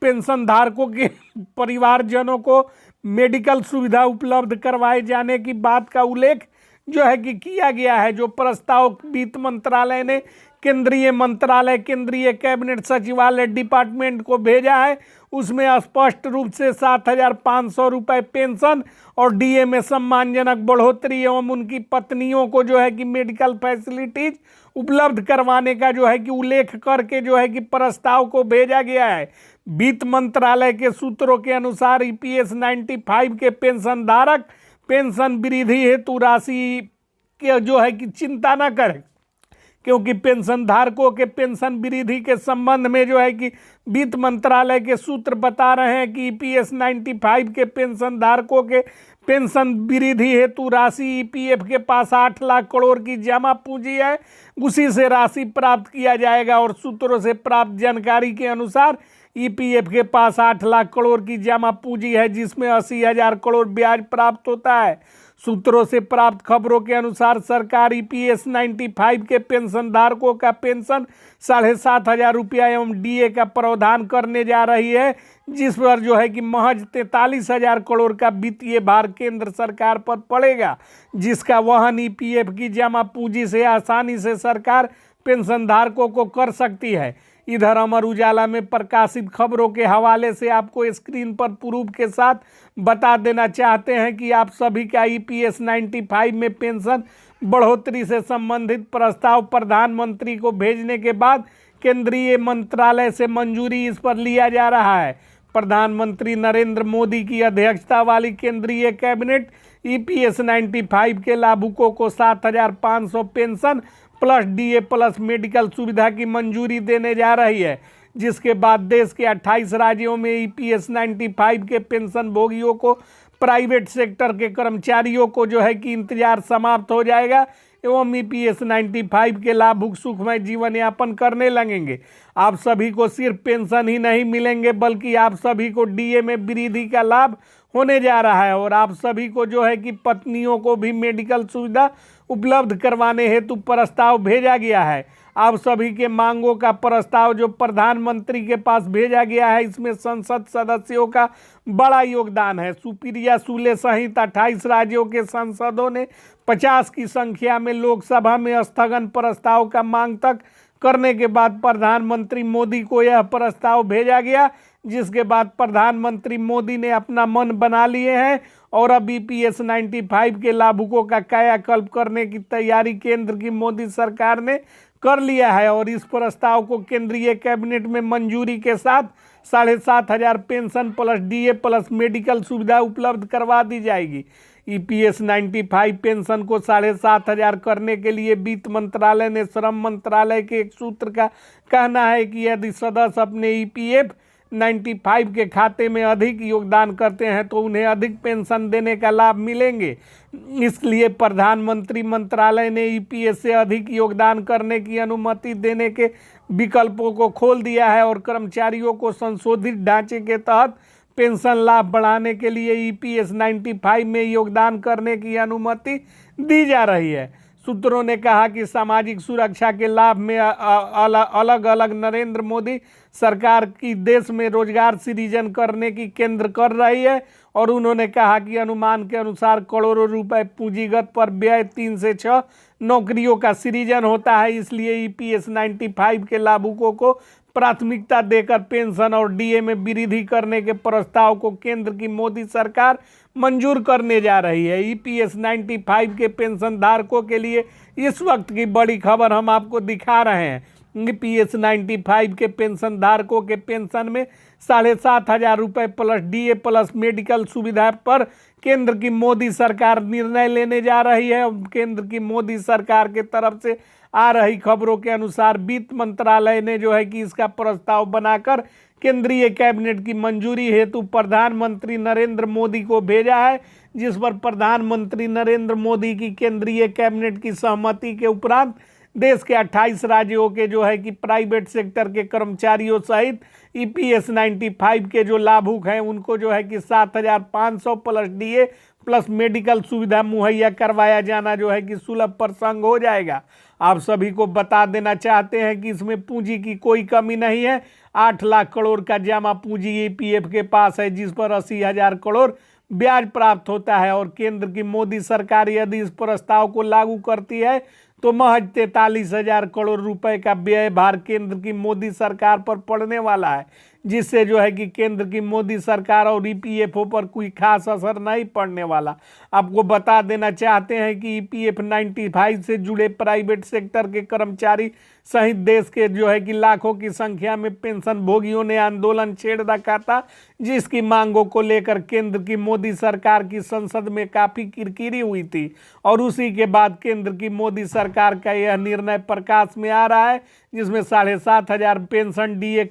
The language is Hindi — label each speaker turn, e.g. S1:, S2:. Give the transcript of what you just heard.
S1: पेंशन धारकों के परिवारजनों को मेडिकल सुविधा उपलब्ध करवाए जाने की बात का उल्लेख जो है कि किया गया है। जो प्रस्ताव वित्त मंत्रालय ने केंद्रीय मंत्रालय, केंद्रीय कैबिनेट सचिवालय डिपार्टमेंट को भेजा है, उसमें स्पष्ट रूप से 7,500 रुपये पेंशन और डीए में सम्मानजनक बढ़ोतरी एवं उनकी पत्नियों को जो है कि मेडिकल फैसिलिटीज उपलब्ध करवाने का जो है कि उल्लेख करके जो है कि प्रस्ताव को भेजा गया है। वित्त मंत्रालय के सूत्रों के अनुसार ईपीएस 95 के पेंशन धारक पेंशन वृद्धि हेतु राशि के जो है कि चिंता न करें, क्योंकि पेंशन धारकों के पेंशन वृद्धि के संबंध में जो है कि वित्त मंत्रालय के सूत्र बता रहे हैं कि ईपीएस 95 के पेंशन धारकों के पेंशन वृद्धि हेतु राशि ईपीएफ के पास 8 लाख करोड़ की जमा पूंजी है, उसी से राशि प्राप्त किया जाएगा। और सूत्रों से प्राप्त जानकारी के अनुसार ईपीएफ के पास 8 लाख करोड़ की जमा पूंजी है, जिसमें 80,000 करोड़ ब्याज प्राप्त होता है। सूत्रों से प्राप्त खबरों के अनुसार सरकार ईपीएस 95 के पेंशन धारकों का पेंशन 7,500 रुपया एवं डीए का प्रावधान करने जा रही है, जिस पर जो है कि महज 43,000 करोड़ का वित्तीय भार केंद्र सरकार पर पड़ेगा, जिसका वहन ईपीएफ की जमा पूंजी से आसानी से सरकार पेंशन धारकों को कर सकती है। इधर अमर उजाला में प्रकाशित खबरों के हवाले से आपको स्क्रीन पर प्रूफ के साथ बता देना चाहते हैं कि आप सभी का ईपीएस 95 में पेंशन बढ़ोतरी से संबंधित प्रस्ताव प्रधानमंत्री को भेजने के बाद केंद्रीय मंत्रालय से मंजूरी इस पर लिया जा रहा है। प्रधानमंत्री नरेंद्र मोदी की अध्यक्षता वाली केंद्रीय कैबिनेट ईपीएस 95 के लाभुकों को 7,500 pension plus DA plus medical सुविधा की मंजूरी देने जा रही है, जिसके बाद देश के 28 राज्यों में ईपीएस 95 के पेंशन भोगियों को प्राइवेट सेक्टर के कर्मचारियों को जो है कि इंतजार समाप्त हो जाएगा एवं ईपीएस 95 के लाभुक सुखमय जीवन यापन करने लगेंगे। आप सभी को सिर्फ पेंशन ही नहीं मिलेंगे, बल्कि आप सभी को डीए में वृद्धि का लाभ होने जा रहा है और आप सभी को जो है कि पत्नियों को भी मेडिकल सुविधा उपलब्ध करवाने हेतु प्रस्ताव भेजा गया है। आप सभी के मांगों का प्रस्ताव जो प्रधानमंत्री के पास भेजा गया है, इसमें संसद सदस्यों का बड़ा योगदान है। सुप्रिया सुले सहित 28 राज्यों के सांसदों ने 50 की संख्या में लोकसभा में स्थगन प्रस्ताव का मांग तक करने के बाद प्रधानमंत्री मोदी को यह प्रस्ताव भेजा गया, जिसके बाद प्रधानमंत्री मोदी ने अपना मन बना लिए हैं और अब ईपीएस 95 के लाभुकों का कायाकल्प करने की तैयारी केंद्र की मोदी सरकार ने कर लिया है और इस प्रस्ताव को केंद्रीय कैबिनेट में मंजूरी के साथ 7,500 pension plus DA plus medical सुविधा उपलब्ध करवा दी जाएगी। ईपीएस 95 पेंशन को 7,500 करने के लिए वित्त मंत्रालय ने श्रम मंत्रालय के एक सूत्र का कहना है कि यदि सदस्य अपने ईपीएफ 95 के खाते में अधिक योगदान करते हैं तो उन्हें अधिक पेंशन देने का लाभ मिलेंगे। इसलिए प्रधानमंत्री मंत्रालय ने ईपीएस से अधिक योगदान करने की अनुमति देने के विकल्पों को खोल दिया है और कर्मचारियों को संशोधित ढांचे के तहत पेंशन लाभ बढ़ाने के लिए ईपीएस 95 में योगदान करने की अनुमति दी जा रही है। सूत्रों ने कहा कि सामाजिक सुरक्षा के लाभ में अलग अलग नरेंद्र मोदी सरकार की देश में रोजगार सृजन करने की केंद्र कर रही है और उन्होंने कहा कि अनुमान के अनुसार करोड़ों रुपए पूंजीगत पर व्यय 3 से 6 नौकरियों का सृजन होता है। इसलिए ईपीएस 95 के लाभुकों को प्राथमिकता देकर पेंशन और डीए में वृद्धि करने के प्रस्ताव को केंद्र की मोदी सरकार मंजूर करने जा रही है। ईपीएस 95 के पेंशन धारकों के लिए इस वक्त की बड़ी खबर हम आपको दिखा रहे हैं। ईपीएस 95 के पेंशन धारकों के पेंशन में 7,500 रुपये प्लस डीए प्लस मेडिकल सुविधा पर केंद्र की मोदी सरकार निर्णय लेने जा रही है। केंद्र की मोदी सरकार के तरफ से आ रही खबरों के अनुसार वित्त मंत्रालय ने जो है कि इसका प्रस्ताव बनाकर केंद्रीय कैबिनेट की मंजूरी हेतु प्रधानमंत्री नरेंद्र मोदी को भेजा है, जिस पर प्रधानमंत्री नरेंद्र मोदी की केंद्रीय कैबिनेट की सहमति के उपरांत देश के 28 राज्यों के जो है कि प्राइवेट सेक्टर के कर्मचारियों सहित EPS 95 के जो लाभुक हैं उनको जो है कि 7,500 प्लस DA प्लस मेडिकल सुविधा मुहैया करवाया जाना जो है कि सुलभ प्रसंग हो जाएगा। आप सभी को बता देना चाहते हैं कि इसमें पूंजी की कोई कमी नहीं है। 8 लाख करोड़ का जमा पूंजी EPF के पास है, जिस पर 80,000 करोड़ ब्याज प्राप्त होता है। और केंद्र की मोदी सरकार यदि इस प्रस्ताव को लागू करती है तो महज 43,000 करोड़ रुपए का व्यय भार केंद्र की मोदी सरकार पर पड़ने वाला है, जिससे जो है कि केंद्र की मोदी सरकार और EPFO पर कोई खास असर नहीं पड़ने वाला। आपको बता देना चाहते हैं कि EPF 95 से जुड़े प्राइवेट सेक्टर के कर्मचारी सहित देश के जो है कि लाखों की संख्या में पेंशन भोगियों ने आंदोलन छेड़ रखा था, जिसकी मांगों को लेकर केंद्र की मोदी सरकार की संसद में काफी किरकिरी हुई थी। और उसी के बाद केंद्र की मोदी सरकार का यह निर्णय प्रकाश में आ रहा है, जिसमें 7,500 पेंशन DA